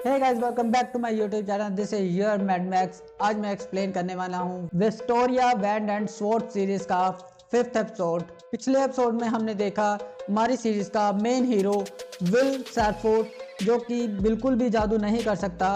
Hey guys, welcome back to my YouTube channel. This is your Mad Max. आज मैं explain करने वाला हूँ Victoria wand and sword series का 5th episode. पिछले एपिसोड में हमने देखा हमारी सीरीज का मेन हीरो विल सैफोर्ड, जो कि बिल्कुल भी जादू नहीं कर सकता,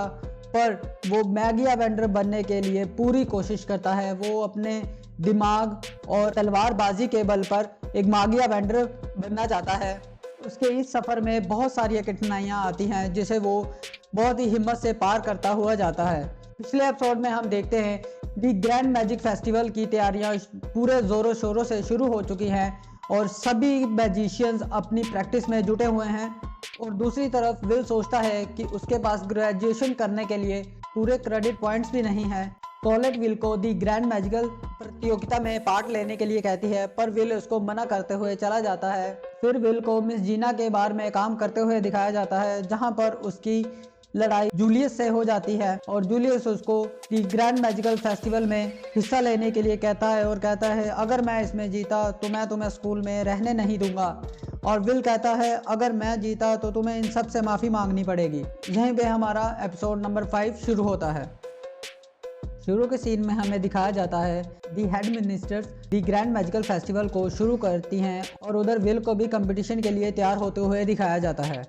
पर वो मैगिया वेंडर बनने के लिए पूरी कोशिश करता है। वो अपने दिमाग और तलवारबाजी के बल पर एक मागिया वेंडर बनना चाहता है। उसके इस सफ़र में बहुत सारी कठिनाइयाँ आती हैं, जिसे वो बहुत ही हिम्मत से पार करता हुआ जाता है। पिछले एपिसोड में हम देखते हैं दी ग्रैंड मैजिक फेस्टिवल की तैयारियां पूरे ज़ोरों शोरों से शुरू हो चुकी हैं और सभी मैजिशियंस अपनी प्रैक्टिस में जुटे हुए हैं। और दूसरी तरफ विल सोचता है कि उसके पास ग्रेजुएशन करने के लिए पूरे क्रेडिट पॉइंट्स भी नहीं है। कॉलेट विल को दी ग्रैंड मैजिकल प्रतियोगिता में पार्ट लेने के लिए कहती है, पर विल उसको मना करते हुए चला जाता है। फिर विल को मिस जीना के बार में काम करते हुए दिखाया जाता है, जहां पर उसकी लड़ाई जूलियस से हो जाती है और जूलियस उसको दी ग्रैंड मैजिकल फेस्टिवल में हिस्सा लेने के लिए कहता है और कहता है अगर मैं इसमें जीता तो मैं तुम्हें स्कूल में रहने नहीं दूंगा। और विल कहता है अगर मैं जीता तो तुम्हें इन सब से माफ़ी मांगनी पड़ेगी। यहीं पे हमारा एपिसोड नंबर 5 शुरू होता है। शुरू के सीन में हमें दिखाया जाता है the head ministers the grand magical festival को शुरू करती हैं और उधर विल को भी कंपटीशन के लिए तैयार होते हुए दिखाया जाता है।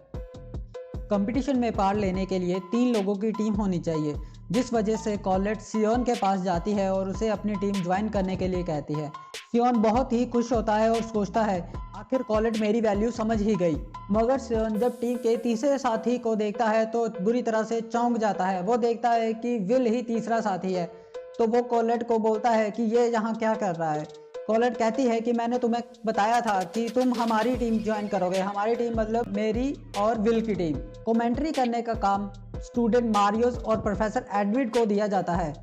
कंपटीशन में पार्ट लेने के लिए 3 लोगों की टीम होनी चाहिए, जिस वजह से कॉलेट सियोन के पास जाती है और उसे अपनी टीम ज्वाइन करने के लिए कहती है। सियोन बहुत ही खुश होता है और सोचता है आखिर कॉलेट मेरी वैल्यू समझ ही गई। मगर सियोन जब टीम के तीसरे साथी को देखता है तो बुरी तरह से चौंक जाता है। वो देखता है कि विल ही तीसरा साथी है, तो वो कॉलेट को बोलता है कि ये यहाँ क्या कर रहा है। कॉलेट कहती है कि मैंने तुम्हें बताया था कि तुम हमारी टीम ज्वाइन करोगे। हमारी टीम मतलब मेरी और विल की टीम। कमेंट्री करने का काम स्टूडेंट मारियोस और प्रोफेसर एडविड को दिया जाता है,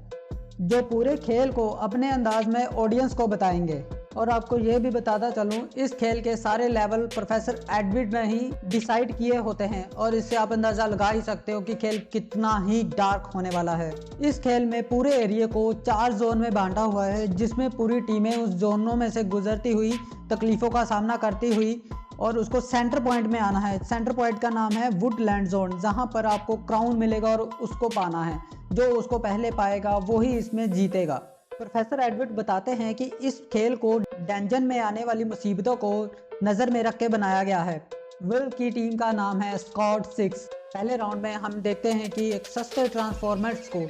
जो पूरे खेल को अपने अंदाज में ऑडियंस को बताएंगे। और आपको ये भी बताता चलूँ, इस खेल के सारे लेवल प्रोफेसर एडविड ने ही डिसाइड किए होते हैं और इससे आप अंदाज़ा लगा ही सकते हो कि खेल कितना ही डार्क होने वाला है। इस खेल में पूरे एरिया को 4 जोन में बांटा हुआ है, जिसमें पूरी टीमें उस जोनों में से गुजरती हुई तकलीफ़ों का सामना करती हुई और उसको सेंटर पॉइंट में आना है। सेंटर पॉइंट का नाम है वुडलैंड जोन, जहाँ पर आपको क्राउन मिलेगा और उसको पाना है। जो उसको पहले पाएगा वो ही इसमें जीतेगा। प्रोफेसर एडवर्ड बताते हैं कि इस खेल को डंजन में आने वाली मुसीबतों को नज़र में रख के बनाया गया है। विल की टीम का नाम है स्क्वाड 6। पहले राउंड में हम देखते हैं कि एक सस्ते ट्रांसफॉर्मर्स को,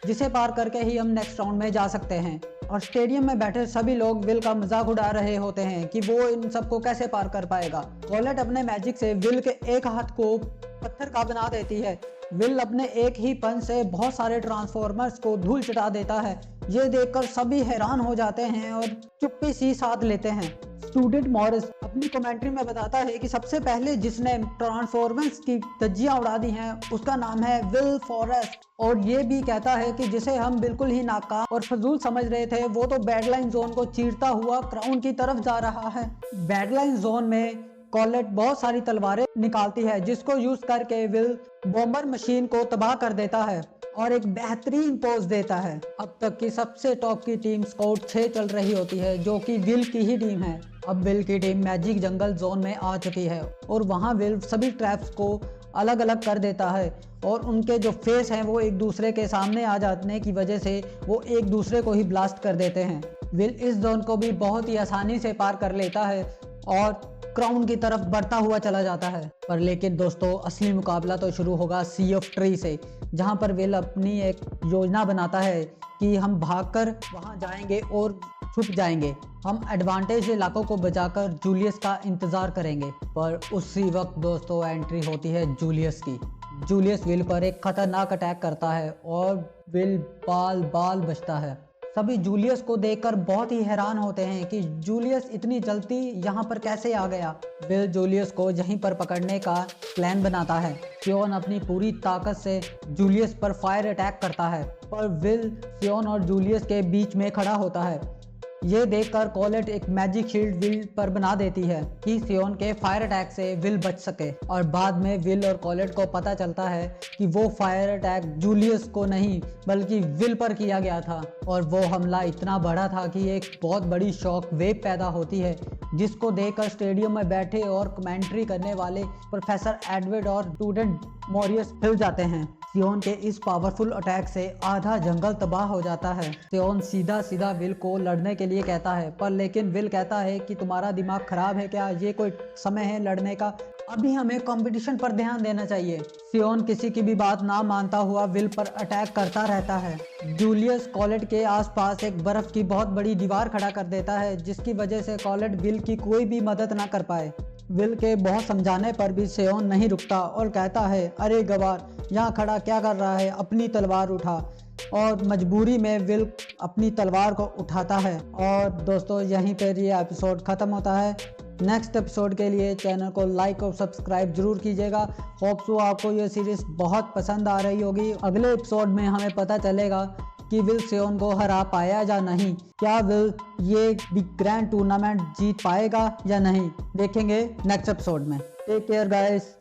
जिसे पार करके ही हम नेक्स्ट राउंड में जा सकते हैं। और स्टेडियम में बैठे सभी लोग विल का मजाक उड़ा रहे होते हैं कि वो इन सबको कैसे पार कर पाएगा। कॉलेट अपने मैजिक से विल के एक हाथ को पत्थर का बना देती है। विल अपने एक ही पंच से बहुत सारे ट्रांसफॉर्मर्स को धूल चटा देता है। ये देखकर सभी हैरान हो जाते हैं और चुप्पी सी साध लेते हैं। स्टूडेंट मॉरिस अपनी कमेंट्री में बताता है कि सबसे पहले जिसने ट्रांसफॉर्मर्स की धज्जियां उड़ा दी हैं उसका नाम है विल फॉरेस्ट। और ये भी कहता है कि जिसे हम बिल्कुल ही नाकाम और फजूल समझ रहे थे, वो तो बैडलाइन जोन को चीरता हुआ क्राउन की तरफ जा रहा है। बैडलाइन जोन में कॉलेट बहुत सारी तलवारें निकालती है, जिसको यूज करके विल बॉम्बर मशीन को तबाह कर देता है और एक बेहतरीन पोज देता है। अब तक की सबसे टॉप की टीम स्काउट 6 चल रही होती है, जो कि विल की ही टीम है। अब विल की टीम मैजिक जंगल जोन में आ चुकी है और वहां विल सभी ट्रैप्स को अलग अलग कर देता है और उनके जो फेस हैं वो एक दूसरे के सामने आ जाने की वजह से वो एक दूसरे को ही ब्लास्ट कर देते हैं। विल इस जोन को भी बहुत ही आसानी से पार कर लेता है और क्राउन की तरफ बढ़ता हुआ चला जाता है। पर लेकिन दोस्तों, असली मुकाबला तो शुरू होगा सी ऑफ ट्री से, जहां पर विल अपनी एक योजना बनाता है कि हम भागकर वहां जाएंगे और छुप जाएंगे। हम एडवांटेज इलाकों को बचाकर जूलियस का इंतजार करेंगे। पर उसी वक्त दोस्तों एंट्री होती है जूलियस की। जूलियस विल पर एक खतरनाक अटैक करता है और विल बाल बाल बचता है। सभी जूलियस को देखकर बहुत ही हैरान होते हैं कि जूलियस इतनी जल्दी यहाँ पर कैसे आ गया। विल जूलियस को यहीं पर पकड़ने का प्लान बनाता है। सियोन अपनी पूरी ताकत से जूलियस पर फायर अटैक करता है, पर विल सियोन और जूलियस के बीच में खड़ा होता है। ये देखकर कॉलेट एक मैजिक शील्ड विल पर बना देती है कि सियोन के फायर अटैक से विल बच सके। और बाद में विल और कॉलेट को पता चलता है कि वो फायर अटैक जूलियस को नहीं बल्कि विल पर किया गया था। और वो हमला इतना बड़ा था कि एक बहुत बड़ी शॉक वेव पैदा होती है, जिसको देखकर स्टेडियम में बैठे और कमेंट्री करने वाले प्रोफेसर एडवर्ड और स्टूडेंट मॉरियस हिल जाते हैं। सियोन के इस पावरफुल अटैक से आधा जंगल तबाह हो जाता है। सियोन सीधा सीधा विल को लड़ने के लिए कहता है, पर लेकिन विल कहता है कि तुम्हारा दिमाग खराब है क्या, ये कोई समय है लड़ने का, अभी हमें कंपटीशन पर ध्यान देना चाहिए। सियोन किसी की भी बात ना मानता हुआ विल पर अटैक करता रहता है। जूलियस कॉलेट के आसपास एक बर्फ की बहुत बड़ी दीवार खड़ा कर देता है, जिसकी वजह से कॉलेट विल की कोई भी मदद ना कर पाए। विल के बहुत समझाने पर भी सियोन नहीं रुकता और कहता है, अरे गवार, यहाँ खड़ा क्या कर रहा है, अपनी तलवार उठा। और मजबूरी में विल अपनी तलवार को उठाता है। और दोस्तों यहीं पर ये एपिसोड ख़त्म होता है। नेक्स्ट एपिसोड के लिए चैनल को लाइक और सब्सक्राइब जरूर कीजिएगा। होप सो आपको ये सीरीज़ बहुत पसंद आ रही होगी। अगले एपिसोड में हमें पता चलेगा कि विल सियोन को हरा पाया या नहीं, क्या विल ये बिग ग्रैंड टूर्नामेंट जीत पाएगा या नहीं, देखेंगे नेक्स्ट एपिसोड में। Take care guys.